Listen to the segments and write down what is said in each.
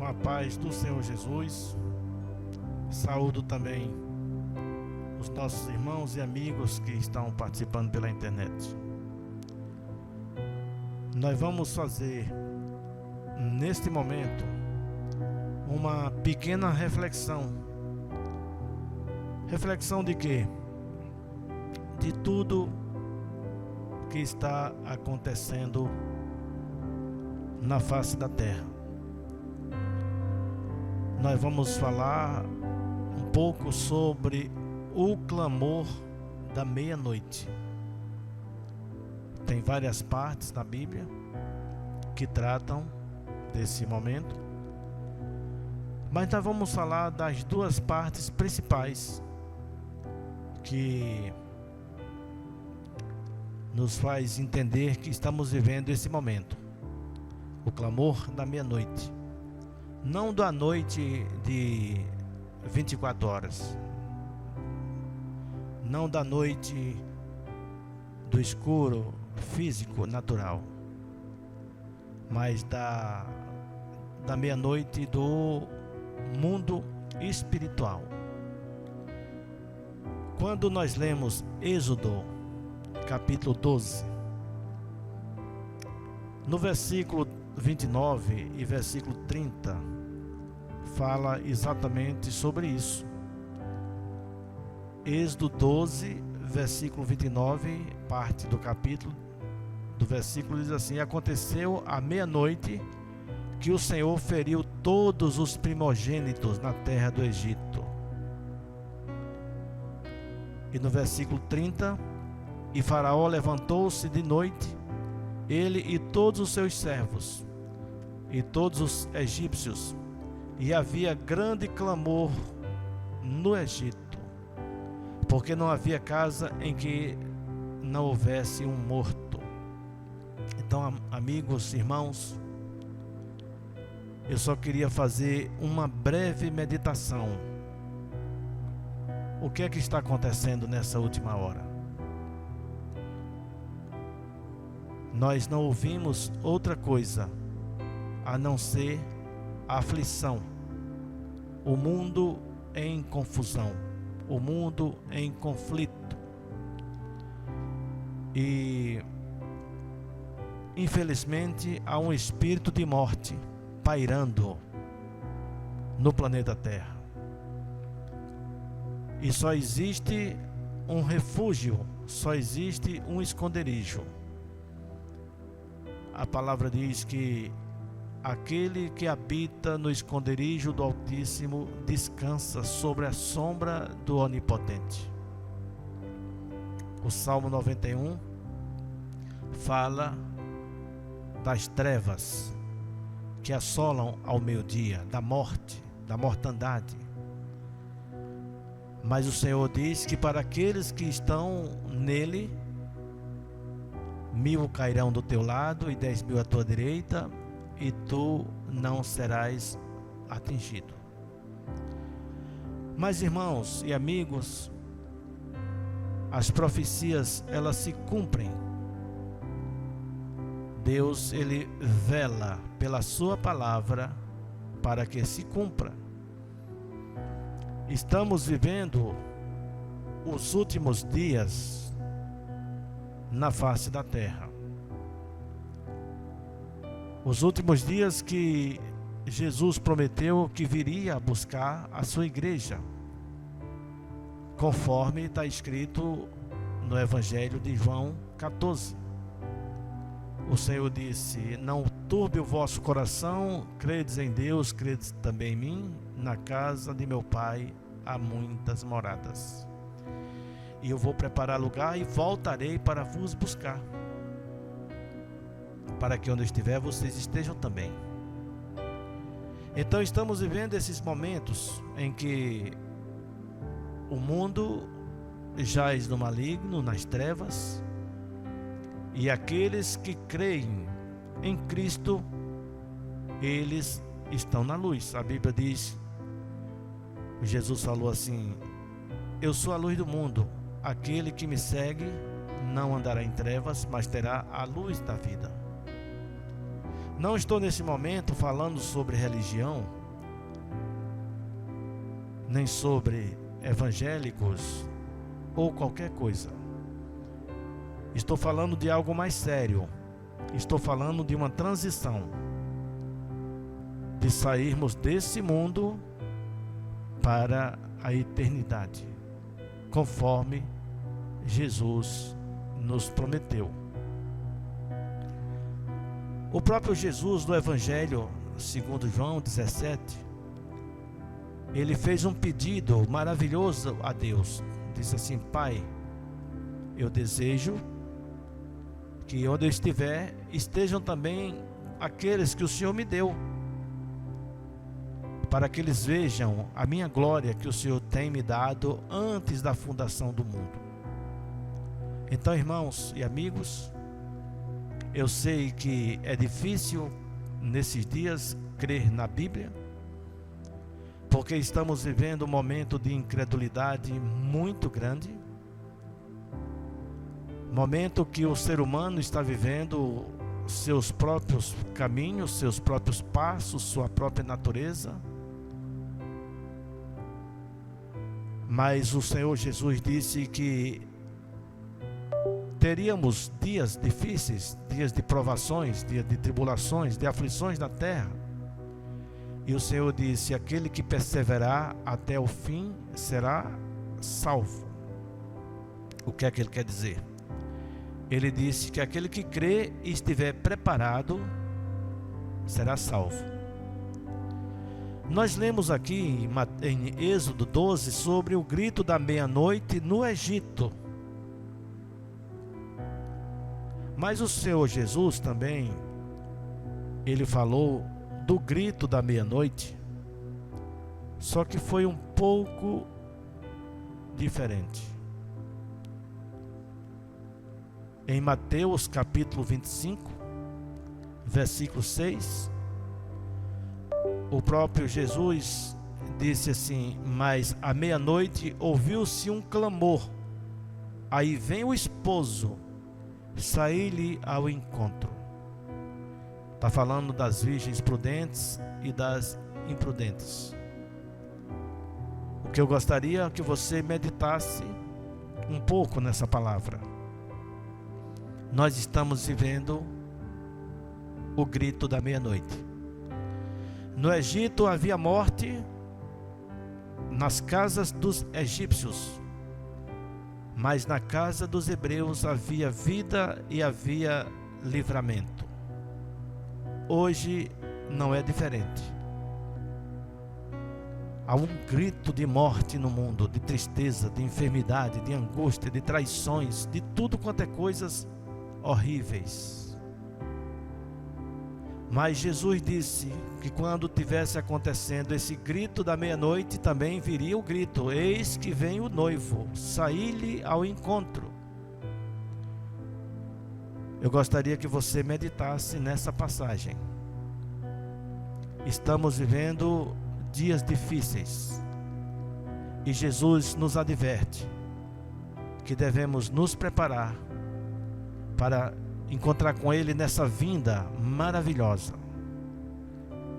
Com a paz do Senhor Jesus. Saúdo também os nossos irmãos e amigos que estão participando pela internet. Nós vamos fazer neste momento uma pequena reflexão. Reflexão de quê? De tudo que está acontecendo na face da terra. Nós vamos falar um pouco sobre o clamor da meia-noite. Tem várias partes na Bíblia que tratam desse momento, mas nós vamos falar das duas partes principais que nos faz entender que estamos vivendo esse momento. O clamor da meia-noite. Não da noite de 24 horas. Não da noite do escuro físico, natural. Mas da meia-noite do mundo espiritual. Quando nós lemos Êxodo, capítulo 12, no versículo 29 e versículo 30, fala exatamente sobre isso. Êxodo 12, versículo 29, parte do capítulo, do versículo diz assim: aconteceu à meia-noite que o Senhor feriu todos os primogênitos na terra do Egito. E no versículo 30, e Faraó levantou-se de noite, ele e todos os seus servos, e todos os egípcios, e havia grande clamor no Egito, porque não havia casa em que não houvesse um morto. Então, amigos, irmãos, eu só queria fazer uma breve meditação. O que é que está acontecendo nessa última hora? Nós não ouvimos outra coisa a não ser a aflição, o mundo em confusão, o mundo em conflito. E infelizmente há um espírito de morte pairando no planeta Terra. E só existe um refúgio, só existe um esconderijo. A palavra diz que aquele que habita no esconderijo do Altíssimo descansa sobre a sombra do Onipotente. O Salmo 91 fala das trevas que assolam ao meio-dia, da morte, da mortandade. Mas o Senhor diz que para aqueles que estão nele, 1000 cairão do teu lado e 10.000 à tua direita, e tu não serás atingido. Mas, irmãos e amigos, as profecias, elas se cumprem. Deus, ele vela pela sua palavra para que se cumpra. Estamos vivendo os últimos dias na face da terra. Os últimos dias que Jesus prometeu que viria buscar a sua igreja, conforme está escrito no Evangelho de João 14. O Senhor disse: não turbe o vosso coração, credes em Deus, credes também em mim. Na casa de meu Pai há muitas moradas. E eu vou preparar lugar e voltarei para vos buscar, para que onde eu estiver vocês estejam também. Então estamos vivendo esses momentos em que o mundo jaz no maligno, nas trevas, e aqueles que creem em Cristo, eles estão na luz. A Bíblia diz, Jesus falou assim: eu sou a luz do mundo, aquele que me segue não andará em trevas, mas terá a luz da vida. Não estou nesse momento falando sobre religião, nem sobre evangélicos ou qualquer coisa. Estou falando de algo mais sério. Estou falando de uma transição, de sairmos desse mundo para a eternidade, conforme Jesus nos prometeu. O próprio Jesus do Evangelho, segundo João 17, ele fez um pedido maravilhoso a Deus. Disse assim: Pai, eu desejo que onde eu estiver, estejam também aqueles que o Senhor me deu, para que eles vejam a minha glória que o Senhor tem me dado antes da fundação do mundo. Então, irmãos e amigos, eu sei que é difícil nesses dias crer na Bíblia, porque estamos vivendo um momento de incredulidade muito grande, momento que o ser humano está vivendo seus próprios caminhos, seus próprios passos, sua própria natureza. Mas o Senhor Jesus disse que teríamos dias difíceis, dias de provações, dias de tribulações, de aflições na terra. E o Senhor disse: aquele que perseverar até o fim será salvo. O que é que ele quer dizer? Ele disse que aquele que crê e estiver preparado será salvo. Nós lemos aqui em Êxodo 12 sobre o grito da meia-noite no Egito. Mas o Senhor Jesus também, ele falou do grito da meia-noite, só que foi um pouco diferente. Em Mateus capítulo 25, versículo 6, o próprio Jesus disse assim: mas à meia-noite ouviu-se um clamor, aí vem o esposo, saí-lhe ao encontro. Está falando das virgens prudentes e das imprudentes. O que eu gostaria é que você meditasse um pouco nessa palavra. Nós estamos vivendo o grito da meia-noite. No Egito havia morte nas casas dos egípcios, mas na casa dos hebreus havia vida e havia livramento. Hoje não é diferente. Há um grito de morte no mundo, de tristeza, de enfermidade, de angústia, de traições, de tudo quanto é coisas horríveis. Mas Jesus disse que quando tivesse acontecendo esse grito da meia-noite, também viria o grito: eis que vem o noivo, saí-lhe ao encontro. Eu gostaria que você meditasse nessa passagem. Estamos vivendo dias difíceis e Jesus nos adverte que devemos nos preparar para encontrar com Ele nessa vinda maravilhosa,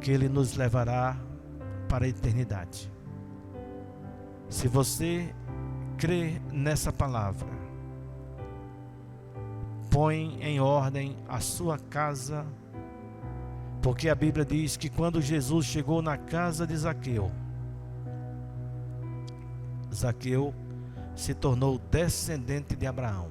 que Ele nos levará para a eternidade. Se você crê nessa palavra, põe em ordem a sua casa, porque a Bíblia diz que quando Jesus chegou na casa de Zaqueu, Zaqueu se tornou descendente de Abraão,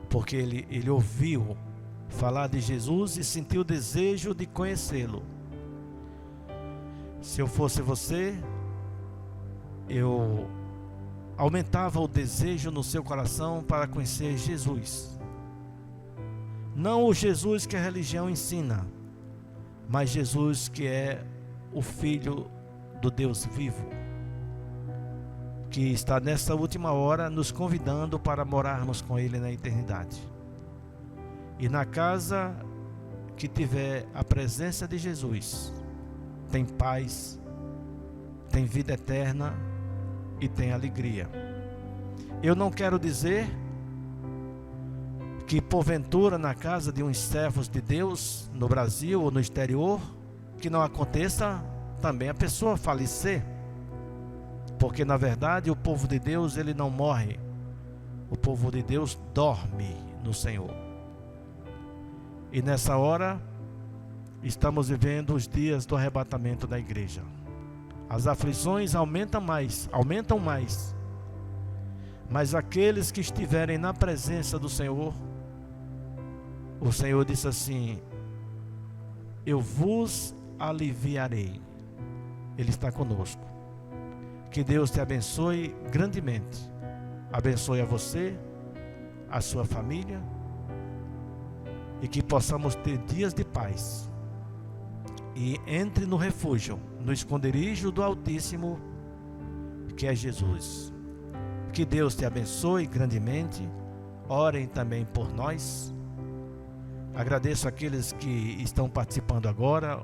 porque ele ouviu falar de Jesus e sentiu o desejo de conhecê-lo. Se eu fosse você, eu aumentava o desejo no seu coração para conhecer Jesus. Não o Jesus que a religião ensina, mas Jesus que é o Filho do Deus vivo, que está nessa última hora nos convidando para morarmos com Ele na eternidade. E na casa que tiver a presença de Jesus, tem paz, tem vida eterna e tem alegria. Eu não quero dizer que porventura na casa de uns servos de Deus, no Brasil ou no exterior, que não aconteça também a pessoa falecer. Porque na verdade o povo de Deus, ele não morre. O povo de Deus dorme no Senhor. E nessa hora, estamos vivendo os dias do arrebatamento da igreja. As aflições aumentam mais. Mas aqueles que estiverem na presença do Senhor, o Senhor disse assim: eu vos aliviarei. Ele está conosco. Que Deus te abençoe grandemente. Abençoe a você, a sua família, e que possamos ter dias de paz. E entre no refúgio, no esconderijo do Altíssimo, que é Jesus. Que Deus te abençoe grandemente. Orem também por nós. Agradeço aqueles que estão participando agora.